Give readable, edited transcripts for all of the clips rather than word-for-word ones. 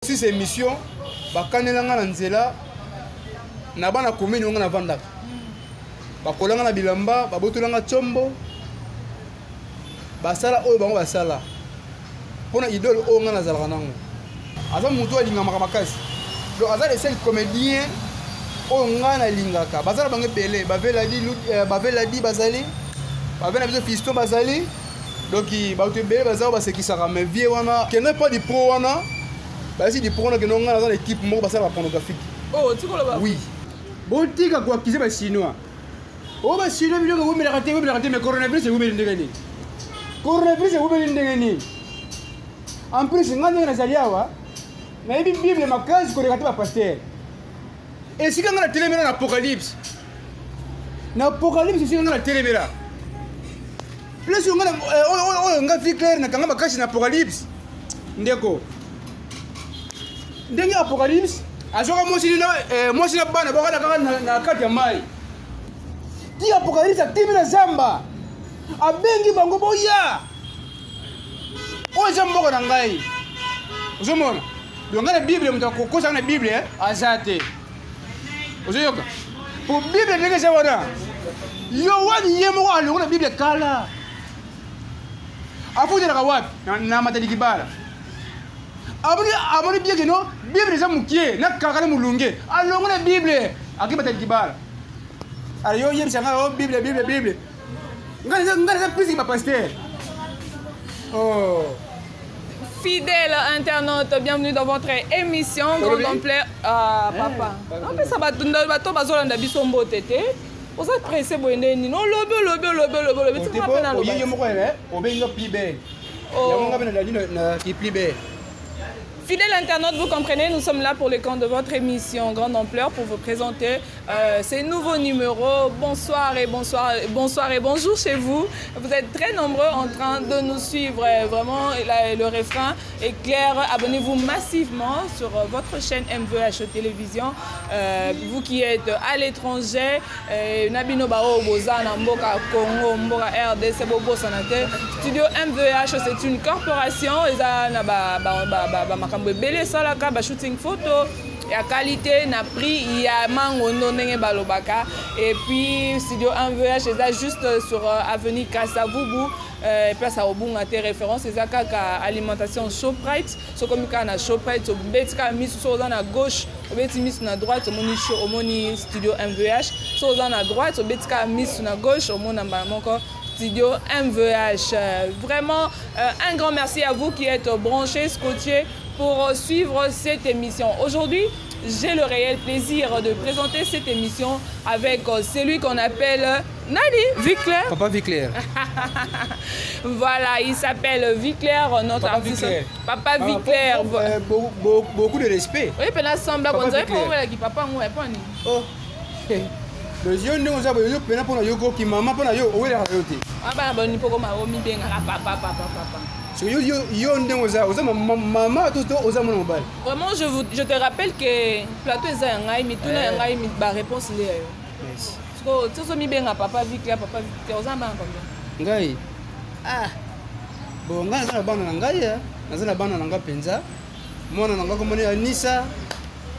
Si c'est émission, bakanelanga na nzela na bana commune nga na vanda. Bakolanga na bilamba, babotolanga chombo. Basala oyo bango basala. Pona idole oyo nga na zalaka nango. Aza mutu alinga makasi. Donc aza les seuls comédiens oyo nga na lingaka. Basala bango belé, bavela di bazali. Bavela biso fiston bazali. Donc bato belé bazala basekisaka mais vie wana, qui n'est pas du pro wana. Bah si du pro wana que non nga dans l'équipe moko basala pornographique. Oh, tu connais pas? Oui. Bon tika kwa kize ba chinois. Oh ba chinois biloko vous me raté mais coronavirus vous me ndengani. Coronavirus vous me ndengani. En plus ngane na zaliawa. Na ibi Bible makazi ko rekati ba pasteur. Et si ngana télé na apocalypse. Na apocalypse si ngana télé bela. Plus ngana nga vie claire na kanga makazi na apocalypse. Ndeko. Ndenge apocalypse azoka mosi na bana bakala kaka na kati ya mai. Ti apocalypse atimi na zamba. Abengi bango boya. Oza mboko na ngai. Ozomona. Yonga na Bible mutako kosa na Bible azate. Ozoyoka. Pour Bible ndenge za wana. Yo wani yemo wa longa na Bible kala. Afuja na wapi na matadi kibala. Aboni bien que non, Bible za mukie na kakale mulunge. Alongo na Bible akibata kibala. Alors yo yem sanga oh Bible. Ngana plus que pasteur. Oh. Fidèles internautes, bienvenue dans votre émission Grande Ampleur. Papa. En plus ça va tunda bato bazolanda biso mbotete. Vous êtes pressé boyende ni non lobe. Tu m'appelles na lobe. Yo moko ele, obenga plus belle. Ya monga bena la ligne na qui plus belle. Fidèles internautes, vous comprenez, nous sommes là pour le compte de votre émission Grande Ampleur pour vous présenter ces nouveaux numéros. Bonsoir et bonjour chez vous. Vous êtes très nombreux en train de nous suivre. Vraiment, le refrain est clair. Abonnez-vous massivement sur votre chaîne MVH Télévision. Vous qui êtes à l'étranger, Nabino Bao Bozana, Mboka Congo, Mboka RDC, Bobo Sanate. Studio MVH, c'est une corporation. Belé salaka ba shooting photo ya qualité na prix ya mangondo ndenge balobaka et puis studio MVH est juste sur avenue Kasavubu place à Obunga te référence ezaka ka alimentation Shoprite so comme kana Shoprite so betika misu so dans la gauche obeti misu na droite omoni studio MVH so dans la droite so betika misu na gauche omona moko Studio MVH. Vraiment, un grand merci à vous qui êtes branchés, scotchés pour suivre cette émission. Aujourd'hui, j'ai le réel plaisir de présenter cette émission avec celui qu'on appelle Nani, Viclair. Papa Viclair. Voilà, il s'appelle Viclair, notre artiste. Papa Viclair. Beaucoup de respect. Oui, mais ensemble, on dirait que papa nous répond. Oh. Le yeux ne nous a pas eu pour la yoko qui maman pour la yo où est la route. Ah bah bon, il faut que ma omi bien papa. So yo ne nous a maman tout aux amours mobile. Vraiment, je te rappelle que plateau est un ngai, mais tout le ngai, mais ba réponse les. Merci. Parce que tout ça mi bien papa Viclair aux amours combien. Ngai. Ah. Bon, ngai na bana ngai ya. Na bana nanga penza. Mona nanga ko moni Anissa.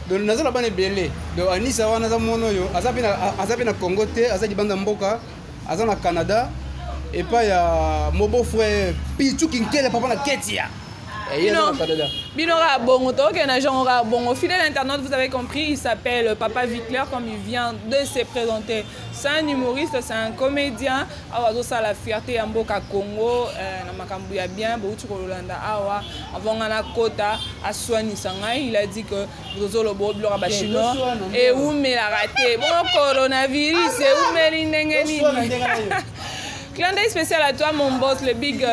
Donc nazala bana belé donc Anissa wana za mono yo azapi na Congo te azali banda mboka aza na Canada et pas ya mon beau frère Pichu Kinkele papa na Ketia Binora Bongo toke na genre Bongo fidèle internaute vous avez compris il s'appelle Papa Viclair comme il vient de se présenter c'est un humoriste c'est un comédien awa ça la fierté ya mboka Congo na makambu ya bien boutu kolanda awa avant na kota aswani sangai il a dit que bozolo boblora ba chinois et où mais la raté bon coronavirus et où mais ndengeni clin d'œil spécial à toi mon boss le big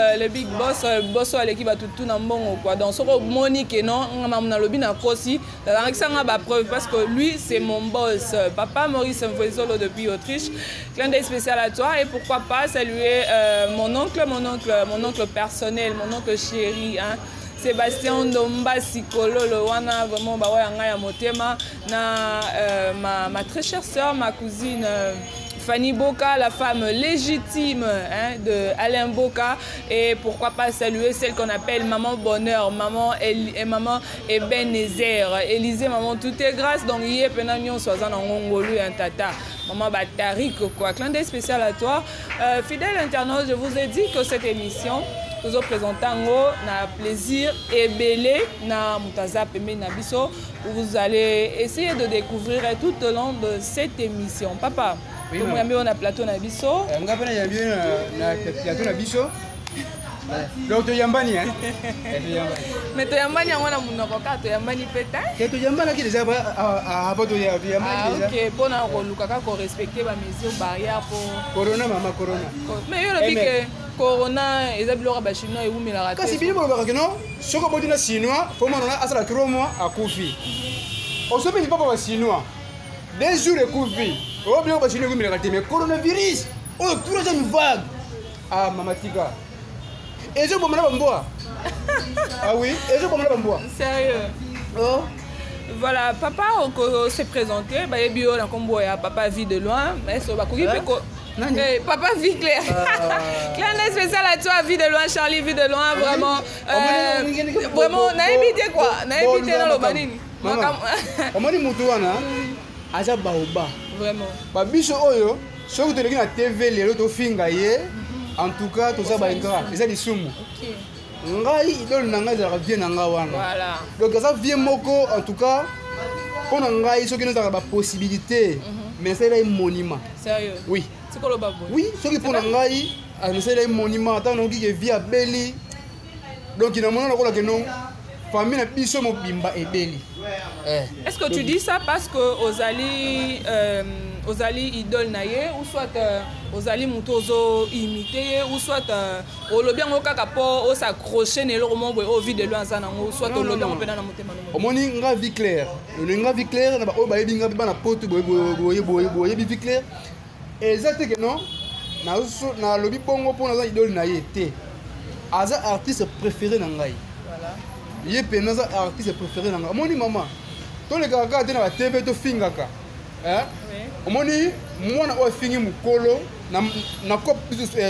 boss à l'équipe à tout na mbongo quoi donc soko Monique non na lobi na kosi dans la ba preuve parce que lui c'est mon boss papa Maurice Mvwezolo depuis Autriche clin d'œil spécial à toi et pourquoi pas saluer mon oncle personnel mon oncle chéri hein Sébastien Ndomba Sikololo wana vraiment ba wa nga ya motema na ma très chère sœur ma cousine Fanny Boka, la femme légitime hein, de Alain Boka. Et pourquoi pas saluer celle qu'on appelle Maman Bonheur, Maman Ebenezer, Élisée, Maman Tout est grâce. Donc, il y a un soixante en Ngongolu et un tata. Maman Batarik, quoi. Clin d'œil spécial à toi. Fidèle internaute, je vous ai dit que cette émission, nous présentons na plaisir et belé na Mutaza Pembe Nabiso. Vous allez essayer de découvrir tout au long de cette émission. Papa, comment on a plateau Nabiso? On a plateau Nabiso. Donc tu yambani hein? Mais tu yambani on a mon avocat, tu yambani peut-être? Tu yambani qui déjà à poto yambani. Ah ok, pour na kolukaka ko respecter ba mesures barrières pour Corona mama Corona. Mais yo le dit que Corona ezabilo ka ba chinois et ou mais la raté. Kasi bili bolobaka que non, soko bodina chinois, faut moi na asala 3 mois à Kofi. On se met pas ba chinois. 2 jours de Kofi. On bien ba chinois ou mais la raté mais coronavirus. Oh, tout le temps une vague. Ah mama tika. Et je bombe la bamboa. Ah oui, et je bombe la bamboa. Sérieux? Oh. Voilà, papa s'est présenté, bah et bio na kombo ya papa vit de loin, mais so ba koki peko. Papa vit clair. Clin spécial à toi, vit de loin, Charlie vit de loin, vraiment. Vraiment, na évité quoi, na évité dans le banine. Omoni mutu wana aza baoba. Vraiment. Ba biso oyo, soki to na TV lelo to finga ye. En tout cas, tout ça va être grave. C'est des sumo. Ngai idole nanga za vie nanga wana. Voilà. Donc ça vient moko en tout cas pour ngai ceux qui nous ont la possibilité mais c'est un monument. Sérieux? Oui. C'est quoi le babo? Oui, ceux qui pour ngai c'est un monument tant on dit que vie à Beli. Donc il y a mon on que non famille na biso mo bimba e Beli. Est-ce que tu dis ça parce que Ozali idole naye ou soit Ozali mutozo imité ou soit au lobby ngo kaka po o s'accrocher ne lo mo boy o vie de loin ça nango soit au lobby on peut dans motema no. Omoni nga vie claire. Le nga vie claire na ba o ba yebi nga ba na poto boye vie claire. Exact que non. Na lobby bongo po na idole naye te. Aza artiste préféré na ngai. Voilà. Yé penaza artiste préféré na ngai. Omoni maman. To le kaka te na ba TV to fingaka. Hein? Omoni mwana o fingi mukolo na cop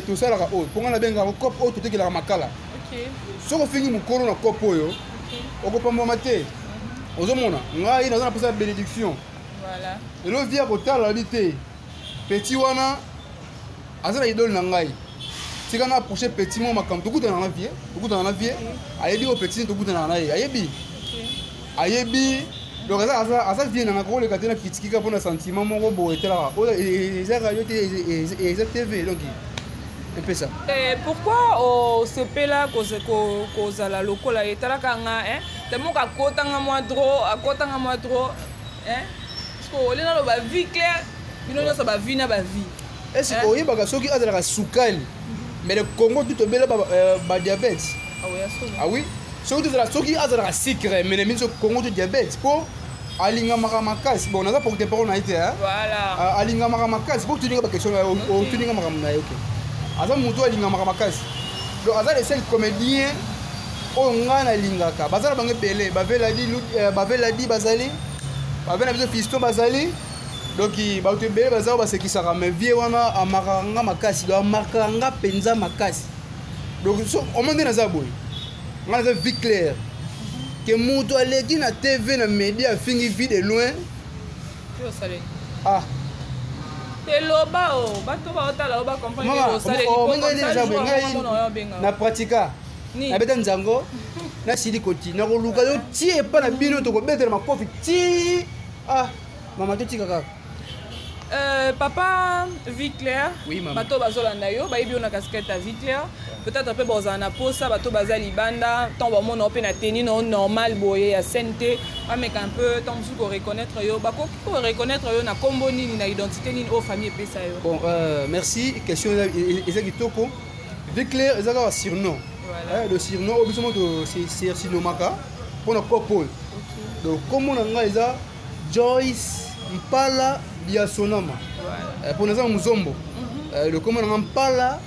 tout ça la o ponga na benga cop o tout la makala. OK. Soko fingi mukolo na cop oyo. Okopamba mate. Ozomona ngai na za posa bénédiction. Voilà. Elo via kotala habité. Petit wana azana idole na ngai. Tika na approcher petit mo makamto kuta na vie, kuta na vie. Ayebi o petit to kuta na ye. Ayebi. Ayebi. Donc ça vient dans la grande cathédrale critique pour un sentiment mon beau était là. Les radio et TV donc un peu ça. Et pourquoi au CP là cause la local là était là quand hein tellement qu'à côté à moi trop hein parce que on est dans la vie claire bino ça va vie na ba vie. Est-ce que oyi baka soki azala sukali mais le Congo tout bela ba diabète. Ah oui absolument. Ah oui. Soki azala sucre mais le minso Congo tout diabète pour alinga makasi bon naza pour te parler na été hein. Voilà. Alinga makasi pour tu dire ba question au tu dire makam na OK. Aza mutu alinga makasi. Donc aza les seuls comédiens o ngana lingaka. Bazala bange belé ba vela di bazali. Ba vela biso fiston bazali. Donc ba te belé bazala ba sekisaka mais vie wana amakanga makasi do amakanga penza makasi. Donc au monde na za boy. On a vu clair que mutu aleki na TV na média fingi vie de loin. Ah. Te loba o, bato ba otala loba comprendre que osale na pratika. Na beta nzango na sidi koti na koluka yo tie pa na bino to ko betela makofi ti. Ah, mama to tika kaka. Papa vie claire. Oui, maman. Bato bazolanda yo, ba yebi on a casquette à vie claire. Peut-être un peu bozana posa bato bazali banda, tant ba mon pe na tenue non normal boye ya santé, pas mais un peu tant que reconnaître yo, ba ko reconnaître yo na kombo nini na identité nini au famille pesa yo. Bon, merci. Question ezaki toko. Vie claire ezaka surnom. Voilà. Le surnom au biso moto c'est Sinomaka pour na couple. Donc comment on a eza Joyce Mpala Biasonama. Voilà. Pour nous Muzombo. Le comment on Mpala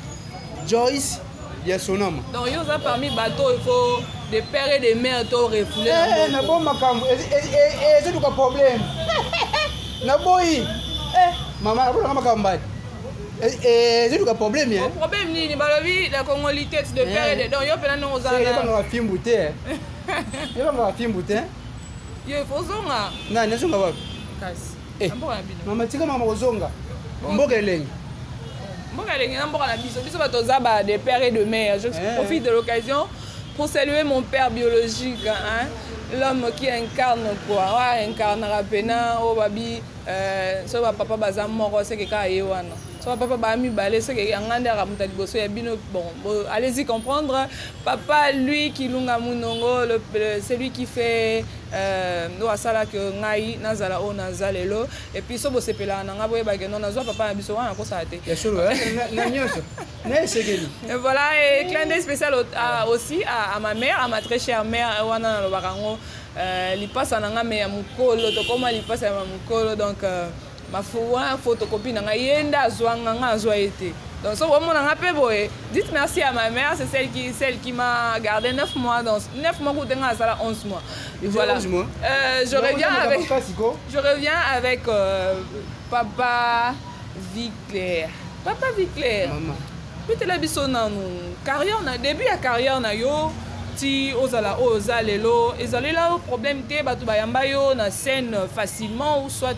Joyce Biasonama. Donc yo ça parmi bateau il faut des pères et des mères to refouler. Na bon makambo c'est du problème. Na boy. Maman, on a makambo. c'est le problème. Le problème, c'est la congolité de père et de don. Yo pena no ozana. C'est pas un film bouté. Il y a un film bouté. Yo faut zonga. Non, ne zonga pas. Kasi. Maman tika mama ozonga. Mboka elengi. Mboka elengi na mboka na biso. Biso ba tozaba de père et de mère. Je profite de l'occasion pour saluer mon père biologique, hein, l'homme qui incarne quoi, ouais, incarnera pena au babi, so papa bazam moko c'est que ka yewana. So papa ba mi balé c'est que nganda ramuta liboso ya bino bon, allez-y comprendre. Papa lui qui lunga munongo, c'est lui qui fait no asala que ngai nazala o nazalelo et puis so bo sepela na ngabo ba ke non nazwa papa na biso wana ko sa te. Bien sûr, na nyoso. Et voilà, et clin d'œil spécial aussi à ma mère, à ma très chère mère wana na lobarango. Li passe na me ya mukolo to koma li passe ya mukolo donc ma photocopie na yenda zwanga nga zwa été. Donc so vraiment na pe boye. Dites merci à ma mère, c'est celle qui m'a gardé 9 mois dans 9 mois ou tenga ça 11 mois. Et voilà. Je reviens avec papa Viclair. Papa Viclair. Maman. Peut-être la biso na carrière na début ya carrière na yo ti ozala ozalelo ezalela problème te batu bayamba yo na scène facilement ou soit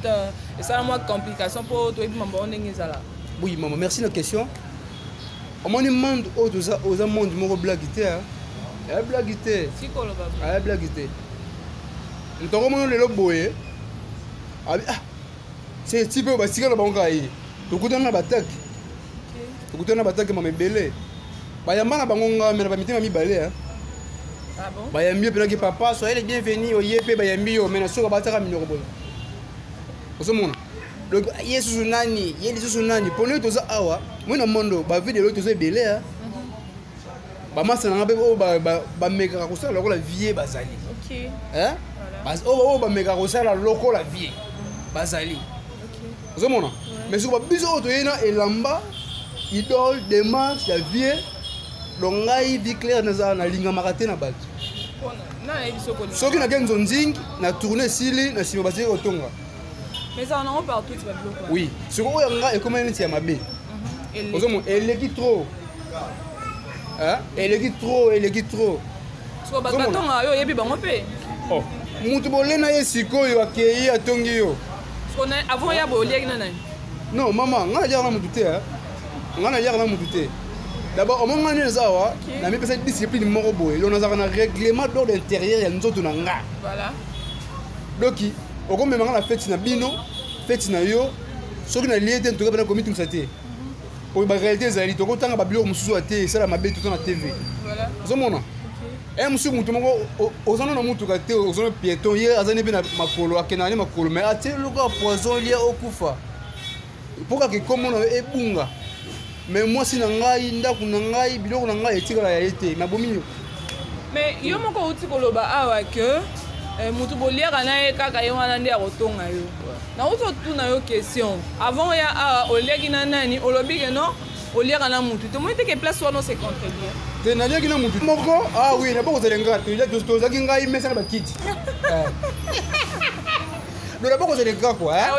ça a moins de complications pour toi et maman ndenge ezala. Oui maman, merci de la question. On m'a demandé aux monde mon blaguité hein. La blaguité. Si ko lo baba. La blaguité. Ntoko mo lelo boye. Ah c'est type ba sika na bango ayi. Tokutana bataki. Tokutana bataki mama belé. Bayamba na bango nga mena ba mitima mibale hein. Ah bon? Bayambi pe na papa soyez les bienvenus au yepe bayambi yo mena soka bataka minoko boye. Osomona. Donc yesu nani, yesu nani pour nous tous awa, moi na mondo ba vidéo tous belé hein. Ba masa na ba ba meka ko sala lokola vie bazali. OK. Hein? Bas ba meka ko sala lokola vie bazali. OK. Osomona. Mais so ba biso to yena elamba idole démarche ya vie donc ngai Viclair na linga makate na bato. Na biso ko. Soki na genzo nzingi na tourner sili na sima basé otonga. Mais ça on en partout tu vas bloquer. Oui, ce ko yanga e comment nti ya mabe. Ozomo eleki trop. Hein? Eleki trop. So ba katonga yo yebi bango pe. Oh, mutu bolena yesiko yo akei atongi yo. So na avant ya bo lieki na nani? Non, maman, ngana jara na mutu te hein. Ngana jara na mutu te. D'abord, au moment où nous avons la discipline morobo, on a un règlement d'ordre intérieur et nous autres nga. Voilà. Donc, au comme maintenant la fête na bino, fête na yo, ce qui na lié en tout cas dans comité nous c'était. Pour la réalité zali, to ko tanga babilo mususu ate, ça la mabe tout na TV. Voilà. Zomona. Et musu mutu moko ozana na mutu ka te, ozana piéton, hier azane pe na makolo, akenani makolo, mais ate le ko poison lié au kufa. Pourquoi que comme on e bunga. Mais moi si na ngai ndako na ngai biloko na ngai etikala ya ete mabomi. Mais yo moko uti koloba awa que mutu boliaka na ye kaka ye wana nde ya kotonga yo. Na uto tuna yo question. Avant ya oliaki na nani olobi que non oliaka na mutu. To moite que place wana c'est contre bien. Te na liaki na mutu. Moko oui na boko zelenga to zaki ngai mesa na bakiti. Do na boko zelenga quoi hein.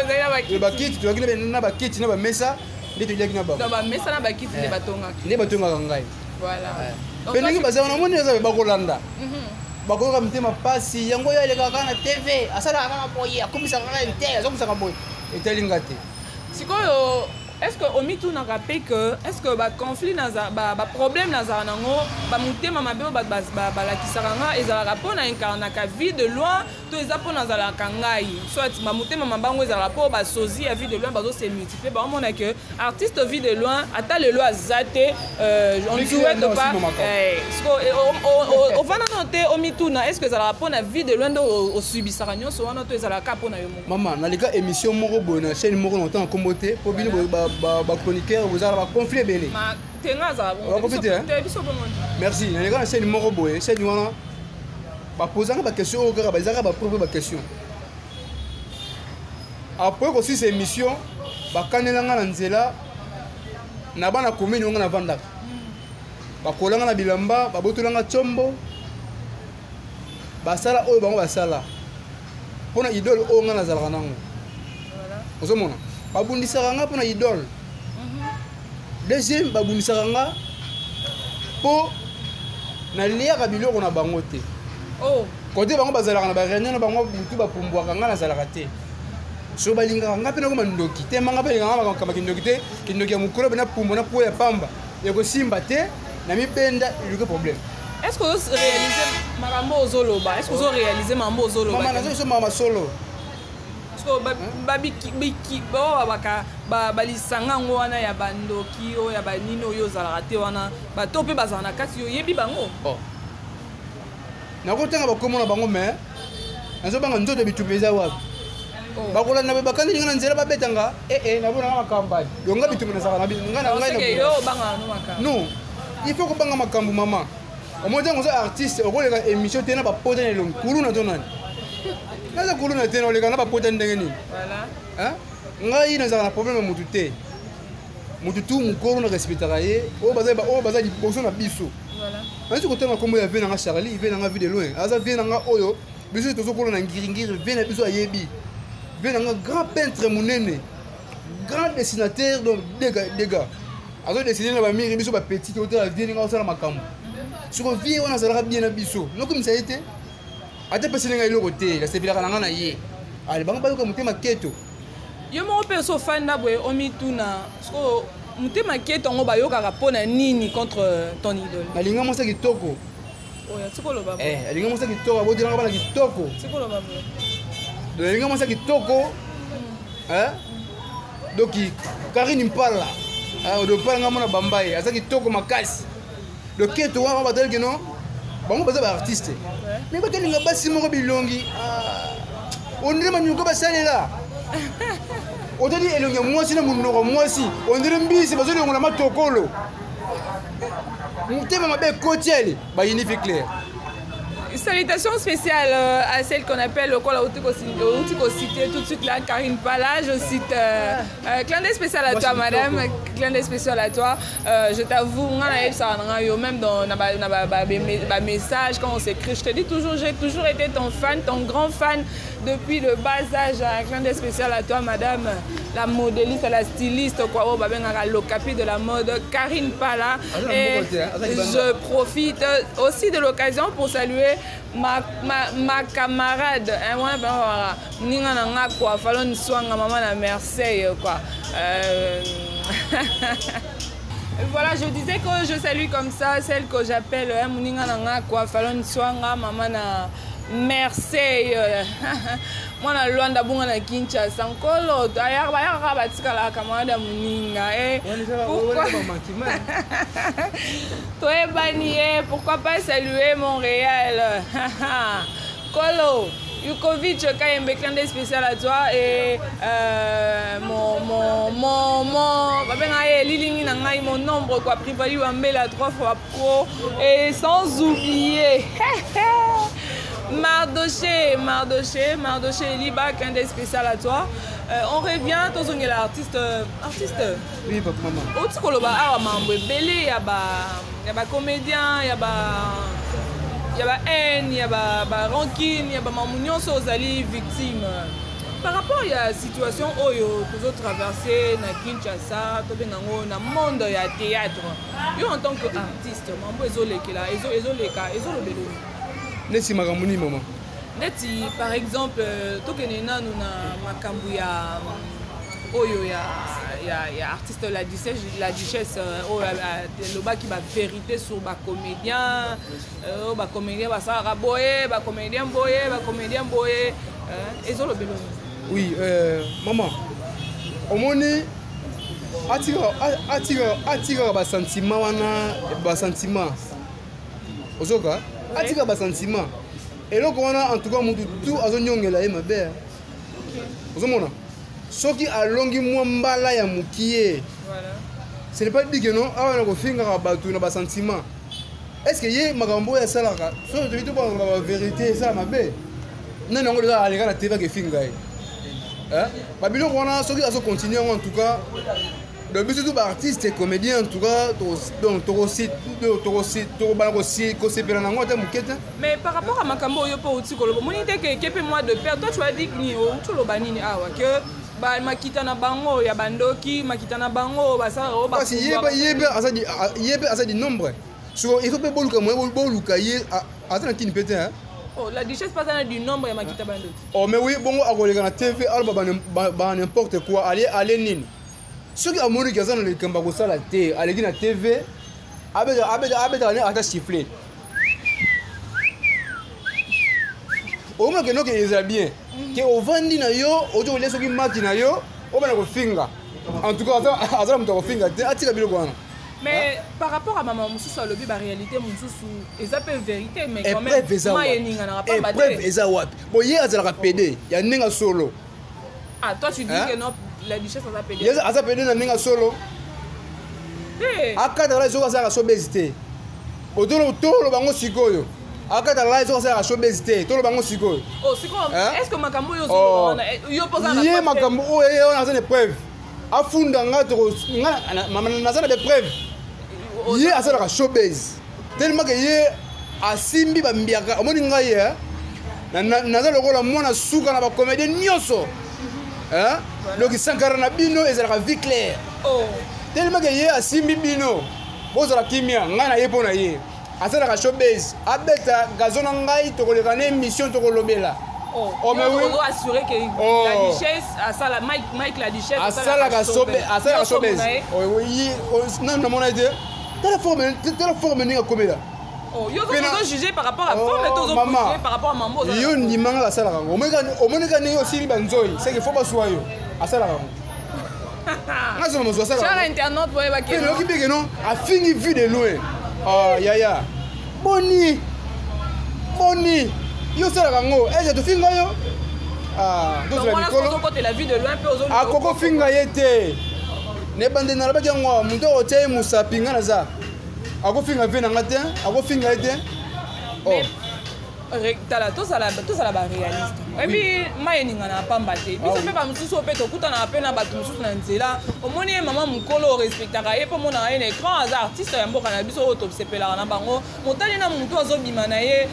Le bakiti to zaki na bakiti na ba mesa. Ba mesa na bakiti ne batonga. Ne batonga ngai. Voilà. Penengi bazana moni eza bakolanda. Bakoka mtema pasi yango ya leka kana TV asala kaka boye akumisa kaka inter azokumisa kaka boye etelinga te. Sikoyo est-ce que omi tout n'a rappelé que est-ce que ba conflit na ba problème na za nango ba mutema mabe ba la kisaranga ezala rapport na incarna ka vie de loin to ezapo na za la kangai soit ba mutema mabango ezala rapport ba sozi ya vie de loin bazo se multiplier ba on a que artiste vie de loin ata le loi zaté on ne souhaite pas au vana noter omi tout na est-ce que ezala rapport na vie de loin au subisaka nyonso wana to ezala ka pona yo moko maman na lika émission moko bona chaîne moko na temps comboté po bino ba chroniqueur vous avez ba conflit belé ma tenga za bon merci na lika na chaîne moko boye chaîne wana ba posanga ba question au kaka ba zaka ba propre ba question après aussi ces émissions ba kanelanga na nzela na bana commune nga na vanda ba kolanga na bilamba ba botolanga chombo ba sala oyo bango ba sala pona idole o nga na zalaka nango voilà ozomona babundisaka nga mpona idole deuxième babunisaka nga po naliaka biloko na bango te kote bango bazalaka na baréunion na bango butu bapumbwaka nga nazalaka te so balingaka nga mpe nakoma ndoki te manga mpe lingaka makamaka kindoki te kindoki ya mokolo mpe na pumbo na po ya pamba ekosimba te na mibenda iluke problème. Est-ce que vous réalisez makambo ozoloba? Est-ce que vous réalisez mambo ozoloba? Mama nazo so mama solo. Est-ce que babiki baka balisanga ngo wana ya bandoki o ya banino yo zalaka te wana bato mpe bazala na kati yo yebi bango? Nakotanga bakomona bango me nazobanga nzoto bitumba eza wapi bakolanda be bakandi ninga na nzela babetanga nabona nga makambani yonga bitumba nazaka na non il faut kobanga makambo mama omoja ngoza artiste okoleka émission te na bapota na elongi kulu na to nani naza kulu na te na oleka na bapota ndenge nini ngai nazaka na problème mutu te mutu tu mokolo na respectaka ye oyo baza liboso na biso nasi kotanga kombo ya vie nanga Charlie vie nanga vie de loin aza vie nanga oyo biso tozokola na ngiringiri vie na biso ayebi vie nanga grand peintre monene grand dessinateur donc dégâts azo dessiner na bamiri biso bapetit otala vie ninga osala makambo soko vie wana azalaka bien na biso nokomisa ye te ate pesi ninga eloko te nasepelaka nanga na ye ale bango bayoka motema keto yo moko mpe osofanda boye omituna soko motema keto yango bayokaka mpona nini contre ton idole alinga mwasa kitoko alinga mwasa kitoko abotelanga bana kitoko alinga mwasa kitoko doki Karine Mpala odopalanga mona bambaye aza kitoko makasi doketo wana batalaki no bango baza baartiste me bakalinga basi moko bilongi ondire manyuko basalela otali elongi ya mwasi na monoko mwasi ondire mbisi bazoliongola matokolo motema mabe kotiele bayinifi clair. Salutations spéciales à celle qu'on appelle le col cité tout de suite là, Karine Mpala. Je cite clin d'œil spécial à toi, madame. Clin d'œil spécial à toi. Je t'avoue, même dans ma message, quand on s'écrit, je te dis toujours, j'ai toujours été ton fan, ton grand fan depuis le bas âge. Clin d'œil spécial à toi, madame. La modéliste, la styliste, quoi, le capi de la mode, Karine Mpala. Et je profite aussi de l'occasion pour saluer ma camarade, Ninga Nanga quoi, Fallon Swanga maman à Marseille quoi. Voilà, je disais que je salue comme ça celle que j'appelle Ninga Nanga quoi, Fallon Swanga maman à Marseille. Moi na Luanda bunga na Kinshasa nkolo ayaka bayaka batikala camarade ya Muninga pourquoi pas saluer Montréal. Kolo Yukovic Kayembe, clin d'œil spécial à toi et mon nombre quoi Privali Wambela 3 fois pro et sans oublier Mardoché Liba, clin d'œil spécial à toi. On revient tous on est l'artiste oui papa maman autre koloba awa mambo belé ya ba comédien ya ba haine ya ba rancune ya ba mamunyon so zali victime par rapport à la situation oyo toujours traversé na Kinshasa to benango na monde ya théâtre yo en tant que artiste mambo ezolekela ezolobelo neti makambo nini maman neti par exemple tokene nanu na makambo ya oyo ya artiste la duchesse loba qui va vérité sur ba comédien basara boye ba comédien boye ezolobelo oui maman omoni atira ba sentiment wana ba sentiment ozoka atika ba sentiment eloko wana en tout cas mutu tout azonyongela ye mabe ozomona soki alongi mwa mbala ya mukie ce n'est pas dit que non awana ko finga bato na ba sentiment est-ce que ye makambo ya salaka so to bito ba vérité ça mabe nani ngo za aleka na teva ke finga ye ba biloko wana soki azo continuer en tout cas de but tout artiste et comédien en tout cas mais par rapport à makambo yo po uti kolobo moni te que moi de père toi tu as dit que ni o tu lo banini awa que ba makita na bango ya bandoki makita na bango basala o ba parce yebe asa di nombre so il faut pas boluka moi boluka ye atana kini pété hein. Oh, la duchesse passe dans du nombre et makita bandoki. Oh mais oui bongo akoleka na TV alba ba n'importe quoi aller nini soki amoni kaza na lekamba ko sala te aleki na TV abeda ata siffler au moins que non que ils bien que au vandi na yo ojo leso ki maki na yo o bana ko finga en tout cas azala mto ko finga te atika bilo kwana. Mais par rapport à maman Moussou le la réalité Moussou ils appellent vérité mais quand même preuve eza wapi bon hier azala PD ya ninga solo. Ah toi tu dis que non la duchesse a PD. Yes aza PD na ninga solo. Akata la zoka za sobezité otolo tolo bango sikoyo akata la zoka za sobezité tolo bango sikoyo. Oh sikoyo est-ce que makambo yo solo yo posa na ye makambo o ye on a des preuves afunda ngato mama nazana des preuves ye asala ka showbiz tellement que ye asimbi bambiaka omoni ngai naza lokola mwana suka na ba comédien nyonso hein donc sankara na bino ezala vie claire tellement que ye asimbi bino bozala kimia ngai na ye pona ye asala ka showbiz abeta gazona ngai tokoleka na émission tokolobela. Oh mais oui. On doit assurer que la duchesse a ça la Mike la duchesse a ça la showbiz. Oui non non mon idée. Telle forme n'est comme là. Oh yo dois juger par rapport à forme et tous autres par rapport à mambo. Yo ni manga la sala rango. O moneka ni aussi banzoi, c'est qu'il faut pas soyo. A sala rango. Na zo mo zo sala. Sur internet pour évacuer. Mais le qui non a fini vu de loin. Ah ya. Boni. Yo sala rango. Eh je te finga yo. Ah, donc voilà quand la vue de loin peu aux autres. Ah koko finga yete. Ne bande na ba jango muto otie musapinga na za. Ako finga vena ngate, ako finga yete. Oh. Tala tout ça la réaliste. Et puis mayeninga na pamba te. Biso pe ba mususu pe to kuta na pe na batu mususu na nzela. Omoni mama mukolo respectaka ye po mona ye écran as artiste ya mboka na biso top sepela na bango. Motali na mutu azobima na ye,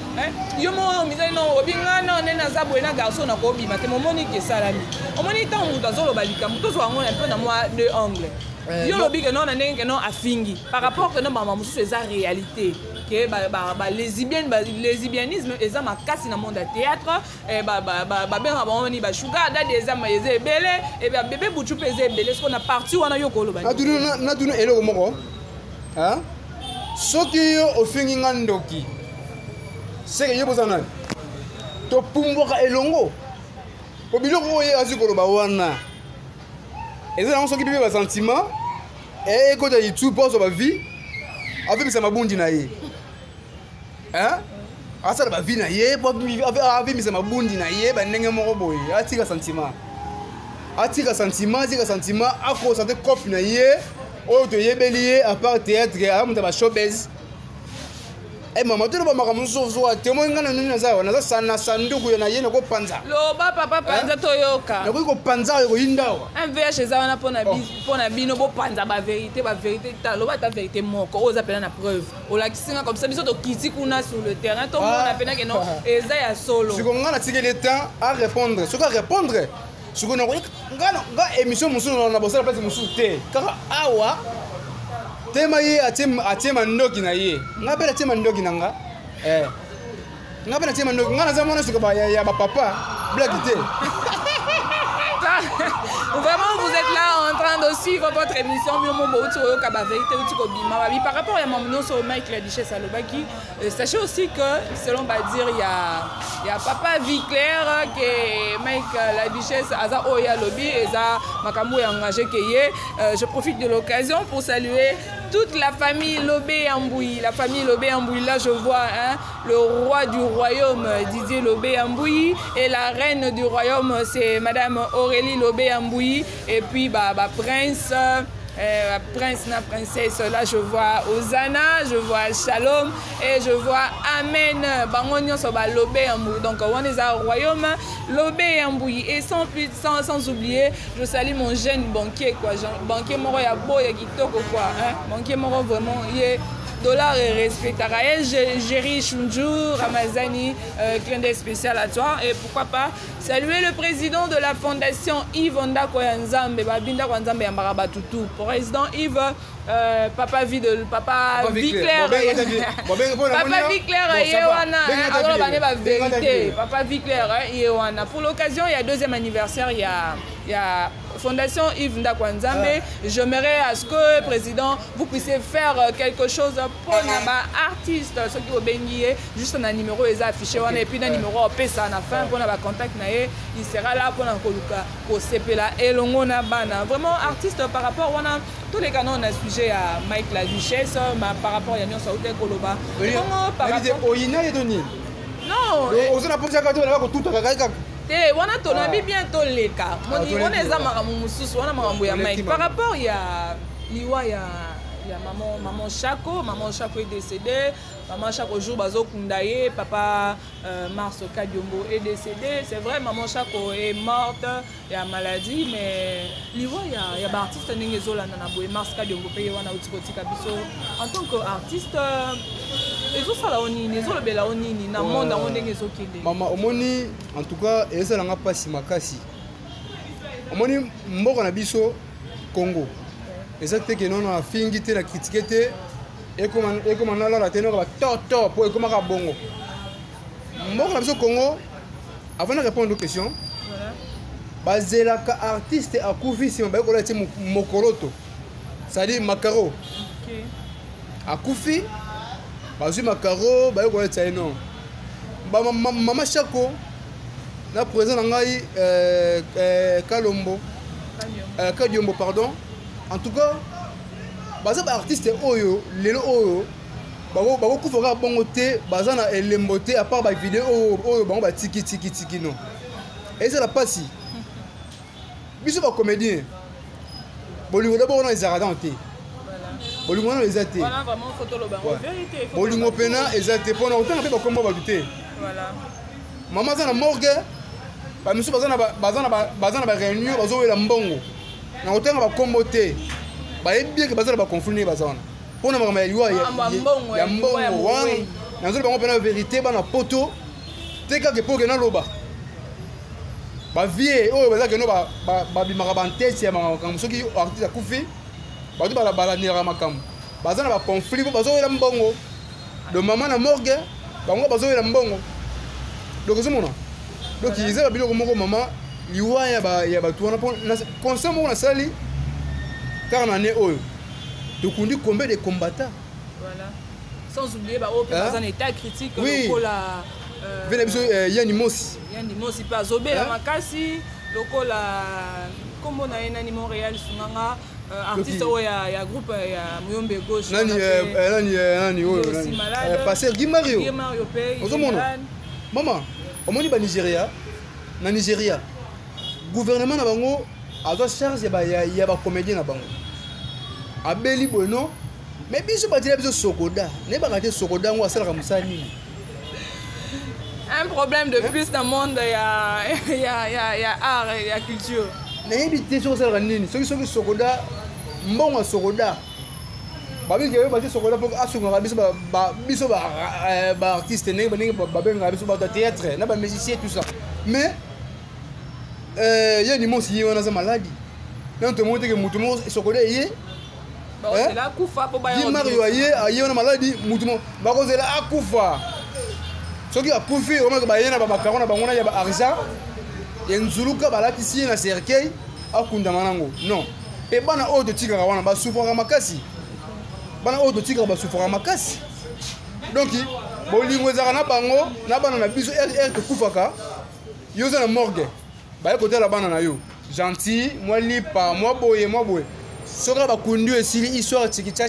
yo mo mizali no obinga na nena zabo na garçon na ko bima te momoni ke salami. Omoni tant mutu azolo balika mutu zo ngona pe na moi deux angles. Yo lobi que non na ndenge non afingi par rapport que non mama mususu eza réalité. Que lesbianisme eza makasi na monde ya théâtre babenga bango ni bashuga dade eza mayeze ebele et bébé buchu pe eza ebele siko na parti wana yo koloba natuna eloko moko soki yo ofingi nga ndoki seke yo boza nani topumbwaka elongo po biloko oyo azi koloba wana eza nango soki pepe basentiment ekota youtube poso bavie avimisa mabundi na ye asala bavi na ye avimisa mabundi na ye bandenge moko boye atika sentiment akosante cope na ye oyo toyebeli ye à part théâtre amuta bashowbiz mama tolo bamaka mosusu ate omoi nga na nini naza na sanduku yo na ye nakopanza loba papa panza toyoka nakoki kopanza oyo koyinda awa mvh eza wana mpona bino bopanza bavérité loba ta vérité moko oyo oza pena na preuve olakisinga comme ça biso tokiti kuna sur le terrain tomona pena ke non eza ya solo siko nga natikeli temps à répondre soki arépondre siko nga émission mosusu na bosala place mosusu te kaka awa tema ye atie mandoki na ye nga mpe natie mandoki na nga nga mpe natie mandoki nga naza mwana suka ya bapapa blaki te. Vraiment, vous êtes là en train de suivre votre émission. Par rapport à mon sur Mike la duchesse Alobaki, sachez aussi que, selon Badir, il y a Papa Viclair, que Mike la duchesse Aza Oya Lobi, et Za Makamou est engagé. Je profite de l'occasion pour saluer toute la famille Lobé Ambouyi. La famille Lobé Ambouyi, là je vois le roi du royaume, Didier Lobé Ambouyi, et la reine du royaume, c'est Madame Aurélie Lobé Ambouyi, et puis prince, la princesse, là je vois Ozana, je vois Shalom, et je vois Amen, Bangonio Soba Lobé Ambouyi. Donc on est au royaume Lobé Ambouyi. Et sans oublier, je salue mon jeune banquier, quoi. Banquier Moro Yabo Yakitoko, quoi. Banquier Moro vraiment, dollar respectera. Et Jerry Chunju, Ramazani, clin d'œil spécial à toi. Et pourquoi pas saluer le président de la fondation Yves Ondako Yanzambe, Babinda Kwanzambe Yambarabatutu. Président Yves, Papa Vicler. Papa Vicler, vérité. Papa Vicler, pour l'occasion, il y a deuxième anniversaire, il y a Fondation Yves Ndakwanzambe. J'aimerais à ce que le président, vous puissiez faire quelque chose pour les artistes, ceux qui ont béni, juste un numéro est affiché, et puis un numéro au PESA à la fin pour avoir contact, il sera là pour nous CPLA et l'ongona bana. Vraiment artiste par rapport à tous les canons, on a sujet à Mike la Duchesse, par rapport à Yannion Saouté Koloba. Non, on a tourné bientôt les cas. On est à Mike. Par rapport, il y a maman Chako. Maman Chako est décédée. Maman Chako jour bazo kundaye. Papa Mars Kadiombo est décédé. C'est vrai, maman Chako est morte. Il y a maladie, mais il y a des artistes qui sont là. Mars Kadiombo paye wana utikoti kabiso. En tant qu'artiste, les autres là les autres bela onini na monde on ndenge zokende. Maman omoni en tout cas eza langa pasi makasi. Omoni mboka na biso Congo. Exactement que non a fingi te la critiquer te et comment là la teneur va top pour comment ka bongo. Mboka na biso Congo avant de répondre aux questions. Voilà. Bazela ka artiste akufi si mba ko la ti mokoroto. C'est-à-dire Makaro. OK. Akufi bazui Makaro ba ko la ti non. Ba mama Chako na présent ngai Kalombo. Kadiombo pardon. En tout cas, baza ba artiste oyo lelo oyo bako kufoka bongo te baza na elembo te à part ba vidéo oyo bango ba tiki non. Et c'est la passi. Biso ba comédien. Bolingo d'abord on a ezarada te. Bolingo on les a te. Voilà vraiment photo lo bango vérité. Bolingo pena ezate pona autant pe ba kombo ba luté. Voilà. Maman za na morgue ba miso baza na ba réunion bazo wela mbongo. Na otanga ba kombo te ba ebie ke bazala ba conflit bazana pona makama ya liwa ya mbongo wana na nzolo bango pena vérité bana poto te ka ke poke na loba ba vie oyo bazala ke no ba bimaka ba ntesi ya makam soki artiste akufi ba to bala nira makam bazana ba conflit bazo wela mbongo de maman na morgue bango bazo wela mbongo donc c'est mon donc ils avaient biloko moko maman liwa ya ba tuana concert mo na sali car na ne oyo tokundi combien de combattants voilà sans oublier ba au dans un état critique pour la vena biso yani mosi pas zobela makasi lokola kombo na ena ni Montréal sunganga artiste ya groupe ya Muyombe gauche nani oyo passer Guimario ozomona mama omoni ba Nigeria na Nigeria gouvernement na bango a charge ya ba comédien na bango abeli bono mais biso batila biso sokoda ne ba kate sokoda ngo asala musani un problème de plus dans le monde ya art ya culture na yebite so sala nini soki sokoda mbongo sokoda babi ke ba sokoda pour asunga biso ba artiste ne ba benga biso ba théâtre na ba musicien tout ça mais yani mosi yé wana za maladi non te montre que mutu mo sokoda yé c'est la kufa po ba yo Mario yé wana maladi mutu mo ba ko zela akufa soki akufi o ma ba yena ba makarona ba ngona ya ba argent yenzuluka balatisi na cercueil akunda manango non pe bana o de tika wana ba souffra makasi bana o de tika ba souffra makasi donc bolingo ezaka na bango na bana na biso te kufaka yo za na morgue ba côté la bana na yo gentil moi lipa moi boye soka ba kundu esili histoire chikicha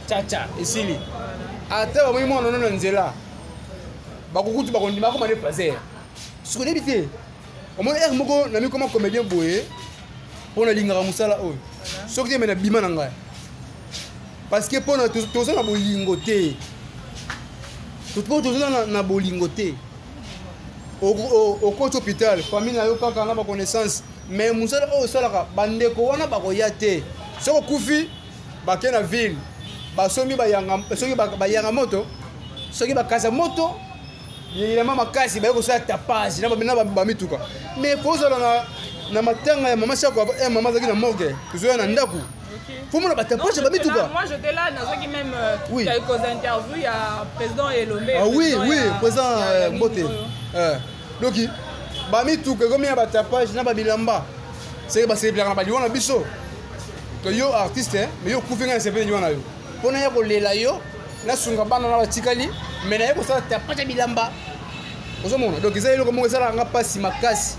cha esili ate ba moi mono na nzela ba kukutu ba kondima ko mane plaisir ce qu'on éviter au moins moko na mi comme comédien boye pona lingara musala oyo soki te na bima na ngai parce que pona toza na bolingo te toza na bolingo te au côté hôpital famille na yo kaka na ba connaissance mais musala oyo salaka bandeko wana ba koya te soko kufi ba ke na ville basomi bayanga moto soki bakasa moto évidemment makasi baye kosala tapage na bamituka mais faut ozala na matanga ya mama sako mama azalaki na morgue tozoya na ndako faut mona batapage bamituka. Moi j'étais là dans qui même quelques interviews, il y a président Elombe. Ah oui président Mbote. Donc bamituka comme ya batapage na babilamba c'est ba célébrer na baliwana biso to yo artiste mais yo kufinga na sepele nywana yo pona ya kolela yo na sunga bana na batikali mais na yo kosala tapage bilamba ozomona donc ezali eloko moko esalaka nga mpasi makasi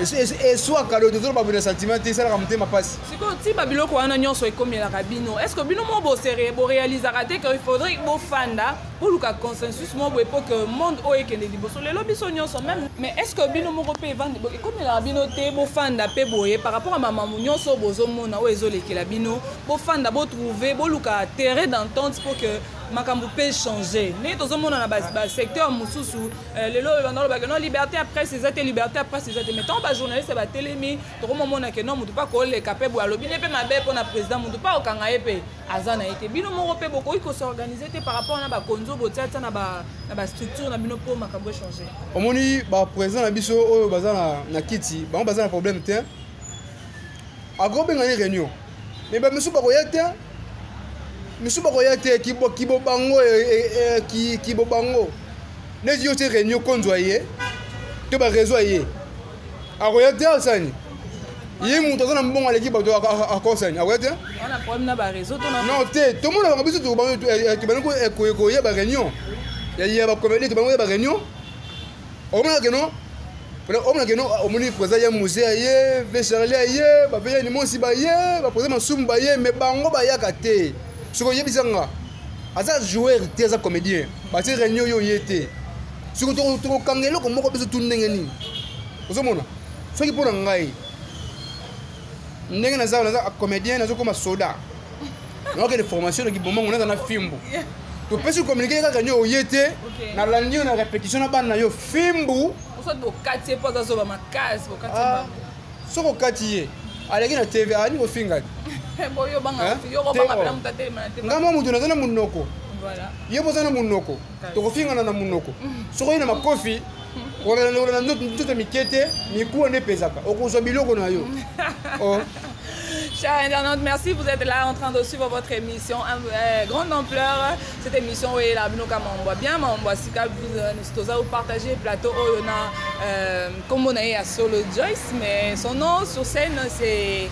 eswaka lo tozoloba boye na sentiment te esalaka motema mpasi sikoyo ti babiloko wana nyonso ekomelaka bino est ce que bino mo boréalisaka te que il faudrait bofanda boluka consensus mo boye po que monde oyo ekende liboso lelo biso nyonso même mais est ce que bino moko mpe evandi ekomelaka bino te bofanda mpe boye par rapport a mamamu nyonso bozomona oyo ezolekela bino bofanda botrouve boluka terrain d'entente pour que makambo peut changer ne tozomona na secteur mosusu lelo banda lobaka non liberté après c'est ça liberté après c'est ça mais tant ba journaliste ba telemi tokomona ke non mutu pa koleka pe bo alobi ne pe mabe pona président mutu pa okanga ye pe azana ete bino moko pe boko iko s'organiser te par rapport na ba konzo botiata na ba structure na bino po makambo changer omoni ba président na biso oyo bazana na kiti ba bazana problème te agobenga ni réunion mais ba misu ba koyete misu bakoyate kibo bango nezi yo te réunion konzwa ye to ba réseau ye akoyate asani ye mutu azana mbongo aleki bato akosani akoyate on a problème na ba réseau to na non te to mona ba biso to bango ko ye ba réunion ya ba comédie to bango ye ba réunion omona ke non omona ke non omoni président ya musée ye Vécharlia ye ba veya ni monsi ba ye ba président Masumu ba ye mais bango ba yaka te siko yebisanga aza joueur te aza comédien bati réunion yo yete siko to kangelo ko moko biso tundenge ni ozomona soki pona ngai ndenge naza comédien nazo koma soda donc de formation ki bomba ngona na fimbo to pesi communiquer ka réunion yete na landio na répétition na bana yo fimbu oso do quartier po za zoba makas bo quartier soko quartier aleki na TV ani ko finga boyo banga yo ko banga pela mutate manate ngama mutu na munoko voilà yebo zana munoko to ko finga na munoko soko ina makofi wala na ndoto mikete miku ne pesaka okozwa biloko na yo oh. Chers internautes, merci, vous êtes là en train de suivre votre émission grande ampleur. Cette émission où est la Binoka Mamboa bien, Mamboa Sika, vous partagez le plateau où on a comme on a Solo Joyce, mais son nom sur scène c'est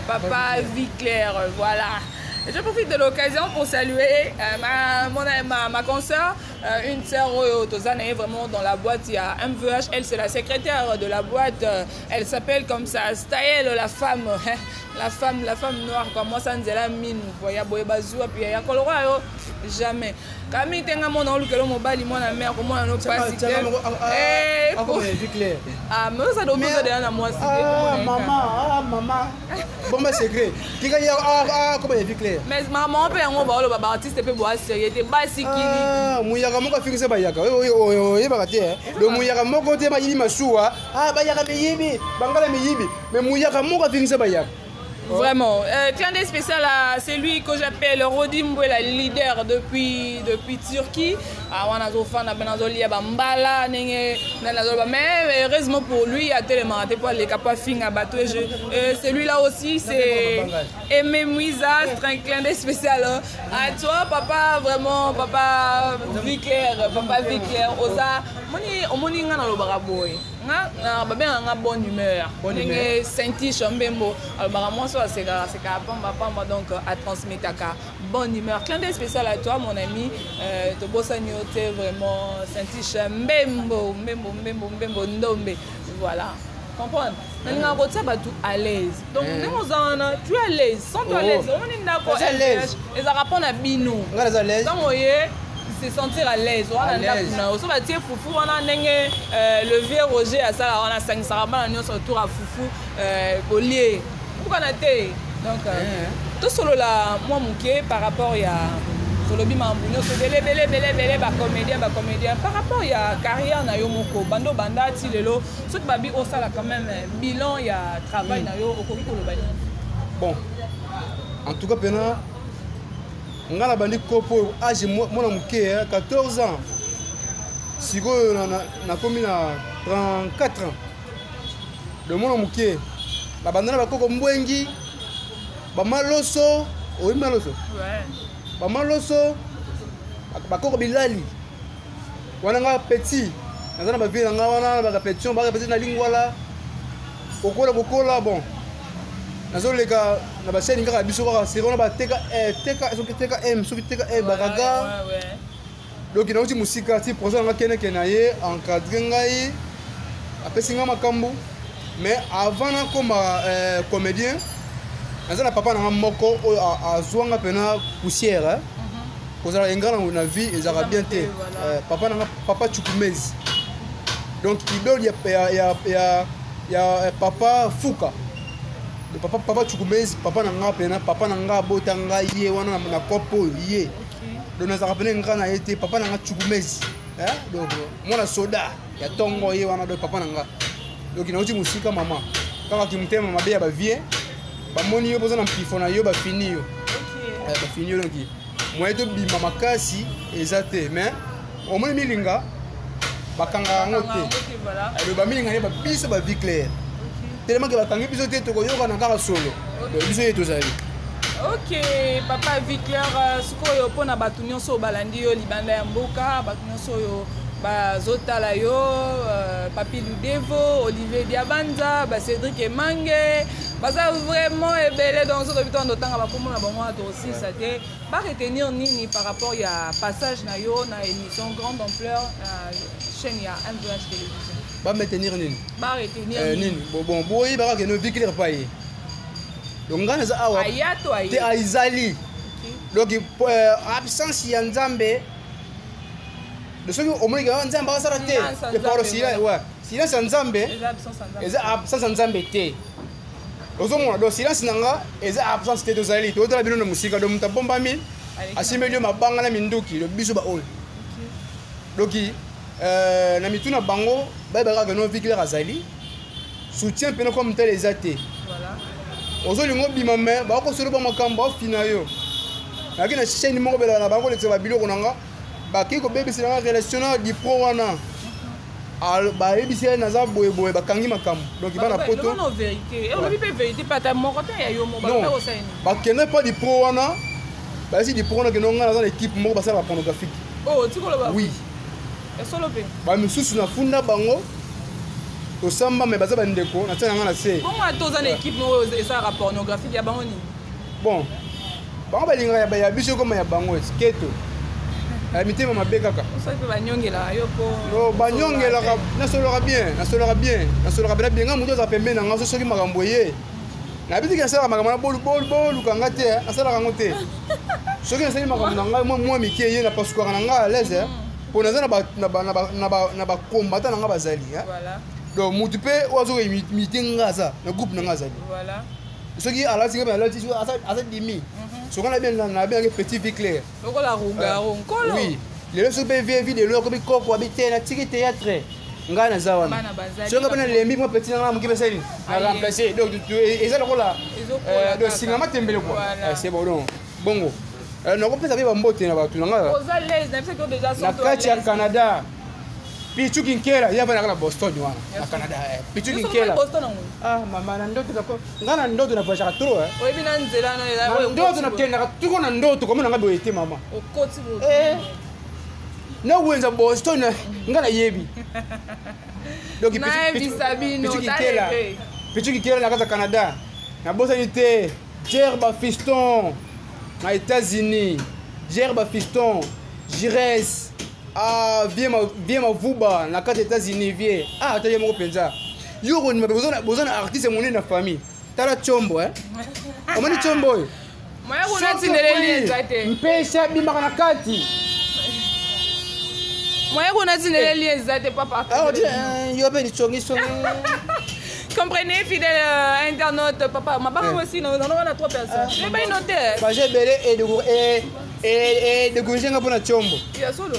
Papa Viclair, voilà. Et je profite de l'occasion pour saluer ma consoeur, une sœur Tozane est vraiment dans la boîte, il y a MVH, elle c'est la secrétaire de la boîte, elle s'appelle comme ça, Staël, la femme noire, comme moi ça nous est la mine, il y a Boye Bazou, puis il y a Colorado, jamais. Camille tenga mon nom que le mobile moi la mère comment on pas si ah mais ça doit poser derrière moi maman bon mais secret qui gagne comment est clair mais maman peut on va le artiste peut boire sérieux te basi kili muyaka moko fikise bayaka oyo bakate le muyaka moko te bayili masuwa bayaka meyibi bangala meyibi mais muyaka moko fikise bayaka. Vraiment, clin d'œil spécial à celui que j'appelle Rodi Mbouela, leader depuis Turquie. Mais heureusement pour lui, il y a tellement de capables à battre. Celui-là aussi, c'est Aimé Mouiza, c'est un clin d'œil spécial à toi, papa, vraiment, papa Viclair, Oza. Omoni nga na lobaka boy nga babenga nga bonne humeur ndenge senti mbembo alobaka mwasi aseka pamba donc à transmettre ka bonne humeur. Clin d'œil spécial à toi mon ami tobosani yo te vraiment senti mbembo ndombe voilà comprendre nanga kotia batu à l'aise donc ndengozana tu es à l'aise sans toi à l'aise omoni ndako ezaka mpona bino ntango ye se sentir à l'aise wana ndakuna so batie fufu wana ndenge le vieux Roger asala wana sangisaka bana nyonso autour à fufu kolie kokana te donc tosolola mwa moke par rapport ya tolobi mambo nyonso belebele bacomédien par rapport ya carrière na yo moko bando banda ti lelo soki babi osala quand même bilan ya travail na yo okoki koloba nini. Bon en tout cas pena nga na bandi kopo age mwana moke 14 ans sikoyo nakomi na 34 ans de mwana moke babanda na bakoko mbwengi bamaloso oyi maloso bamaloso bakoko bilali wana nga petit naza na bavie na nga wana bakapetition bakapeti na lingwala kokola bon nazoleka na baseni kaka biso kaka seri wana bateka m soki teka baraga donc nauti mosika ti projet nanga keneke na ye encadre ngai apesi nga makambo mais avant nakoma comédien naza na papa nanga moko oyo azwanga mpena poussière kozala engala na vie ezalaka bien te papa nanga papa chukumezi donc idole ya papa fuka de papa chukumezi papa nanga pena papa nanga abota ngai ye wana na kopo oyo ye donc nazalaka pena nga na ye te papa nanga chukumezi donc mwana soda ya tongo ye wana donc papa nanga donc nauti mosika mama kaka kimutema mabe ya bavie bamoni yo boza na mpifo na yo bafini yo bafini yo donc moyen tobima makasi eza te mais omoni milinga bakanga yango te alo bamilinga ye babiso bavie claire tellement ke bakangi biso te tokoyokana kaka solo biso ye tozali. Ok, papa Vicler sikoyo mpona bato nyonso balandi yo libanda ya mboka bato nyonso oyo bazotala yo Papi Ludevo, Olivier Diabanza, Cédric Emange baza vraiment ebele donc soki bito ndotanga bakomona bango na aussi ça te ba retenir nini par rapport ya passage na yo na émission grande ampleur chaîne ya MVH télévision ba maintenir nini ba retenir nini bon boyi ba ka no Vicler paye donc ngana za awa ayato te aizali donc absence ya Nzambe de ceux qui au moins quand Nzambe asara te le paro sila ouais silence Nzambe eza absence Nzambe te ozomona do silence nanga eza absence te tozali to tala bino na musika do muta bomba mi asimeli mabanga na minduki do biso ba oyo donc na mituna bango ba ba ka no Vicler azali soutien pena comme tel les athées voilà ozolingo bima me ba ko solo ba makamba fina yo lakini chaîne moko bela na bango le tseba biloko nanga baki ko bebisi na relation di pro wana ba ebisi na za boye bakangi makambo donc bana poto non vérité et on peut vérité pas ta moko ta ya yo mo ba ko sa ni ba kende pas di pro wana ba si di pro na ke no ngana za équipe moko ba sala pornographique oh tu ko lo ba oui et solo pe ba misusu na funda bango osamba me baza bandeko na tsana ngana se bon moi toza na équipe mo et ça rapport pornographique ya bango ni bon bango balinga ya biso comme ya bango sketo mitema mabe kaka osaki banyongela yo po no banyongela nasolora bien nga mutu aza pembe na nga soki makambo ye na bitiki nasala makambo na bolu kanga te nasalaka yango te soki nasali makambo na ngai mwa mike ye na pasukwaka na ngai à l'aise mpo naza na bakombata na ngai bazali donc mutu mpe oyo azoka imite nga aza na groupe na ngai azali soki alati nga alati aza dimi soki na bien na bien petit Vicler lokola rungaro nkolo oui lelo soki mpe vie vidéo kobi koko abite na tiki théâtre ngai naza wana soki nga mpe na lembi mwa petit nanga moki mpe sali na remplacer donc eza lokola donc singa matembele quoi c'est bon donc bongo nakopesa mpe bambote na bato na nga na kati ya Canada Pichu Kinkela yava na Boston wana na Canada Pichu Kinkela mama na ndoto nako ngana ndoto na voyage trop oyebi na nzela na ela ndoto na kenda tuko na ndoto kama nga boyete mama okoti bo na wenza Boston ngana yebi donc Pichu Kinkela na kata Canada na Boston te Gerba Fiston na États-Unis Gerba Fiston Jires vie mavuba na kati États-Unis vie taye moko penza yo ko ni besoin na artiste monene na famille tala chombo omani chombo moya kuna tindeleli ezate mpesha bimaka na kati moya kuna tindeleli ezate papa yo be ni chongiso comprenez fidèle internaute papa mabanga aussi non on a 3 personnes les bay noter ba j'ai belé et de goujinga pour na chombo ya solo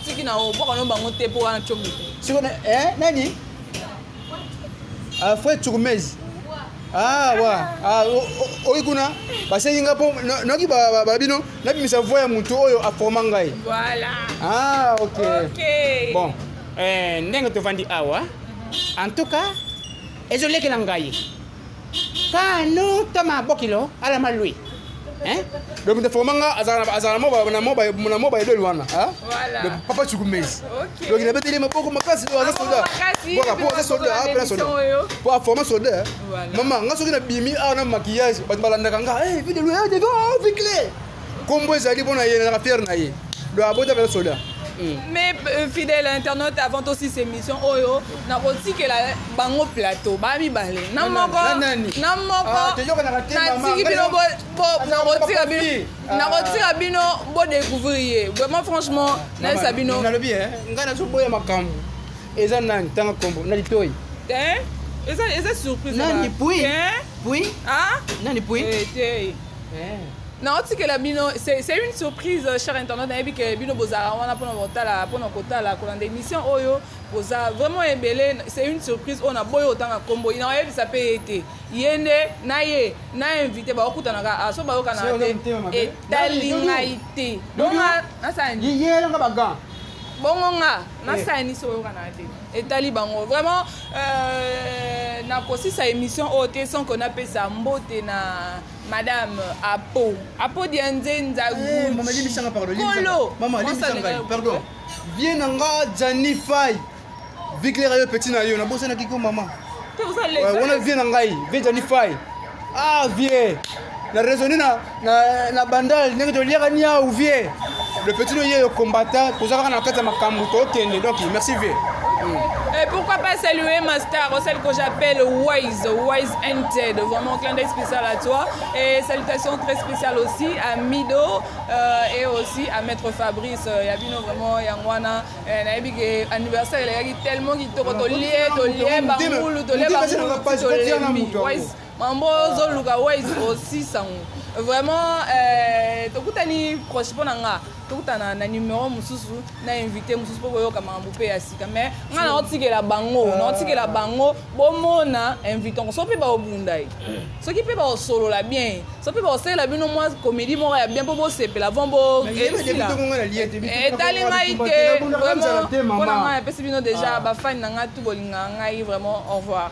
tiki na oboka no bango te po na chombo siko nani frère Chukumezi Ah, ouais. Oyi kuna, basengi nga po noki babino, na bimisa voix ya mutu oyo aforma ngai. Voilà. Ah, OK. OK. Bon, ndenge tovandi awa. En tout cas, ezolekela ngai. Kano tama bokilo ala malui. Hein? Donc mutu aforma nga azana mo ba edol wana, hein? Voilà. Le papa chukumezi. OK. Donc il a beteli maboko makasi do aza soldat. Voilà, pour aza soldat, après soldat. Pour former soldat. Maman, nga soki na bimi na maquillage, ba balandaka nga, eh, vide lui, eh, devant, viclé. Combo ezali bona yena na fier na ye. Do abota ba soldat. Mais fidèle internaute avant aussi ces missions oyo na kotikela bango plateau ba mibale na moko na tiki bino na kotika bino bo découvrir vraiment franchement na sabino na lobi nga na so boya makambo eza nani tanga kombo na litoi eza surprise Nani puis ah nani puis non, c'est une surprise, cher internaute. Bino Bozara, on a pour nos émission Oyo, vraiment c'est une surprise. On a boy autant à combo. Il n'a pas ça peut être. Yende, naye, na invité, ba okutanaga, aso ba okanate, et talingaite. Donc, na ça ni. Yeye nga baga. Bongonga, na ça ni so okanate. Et talibango. Vraiment, na kosi sa émission OT sans qu'on appelle ça mbote na. Madame Apo Dianze Nzagou. Maman, dis ça pardon. Maman, dis ça pardon. Viens nga Janify. Vicler ayo petit na yo na bossa na kiko maman. Ouais, on a vient ngai, viens Janify. Ah, viens. La raisonner na bandal, ndenge to liaka nia ou viens. Le petit no yé combattant, pour ça na kata makambo to kende. Donc merci viens. Et pourquoi pas saluer ma star, celle que j'appelle Wise NT, vraiment un clin d'œil spécial à toi. Et salutations très spéciales aussi à Mido et aussi à Maître Fabrice. Yabino vraiment Yangwana, anniversaire, il y a tellement qui te Wise, Mambo Zoluga Wise aussi sang. Vraiment, tokutani proche ponanga, tokutana na numéro mususu na invité mususu po koyoka mambo pe asika mais nga na otikela bango bomona invitant so pe ba obundai. So ki pe ba solola bien, so pe ba sela bino moi comédie mo ya bien po bo sepela vombo et talinga ite vraiment ponanga pesi bino déjà ba fan nanga tu bolinga ngai vraiment au revoir.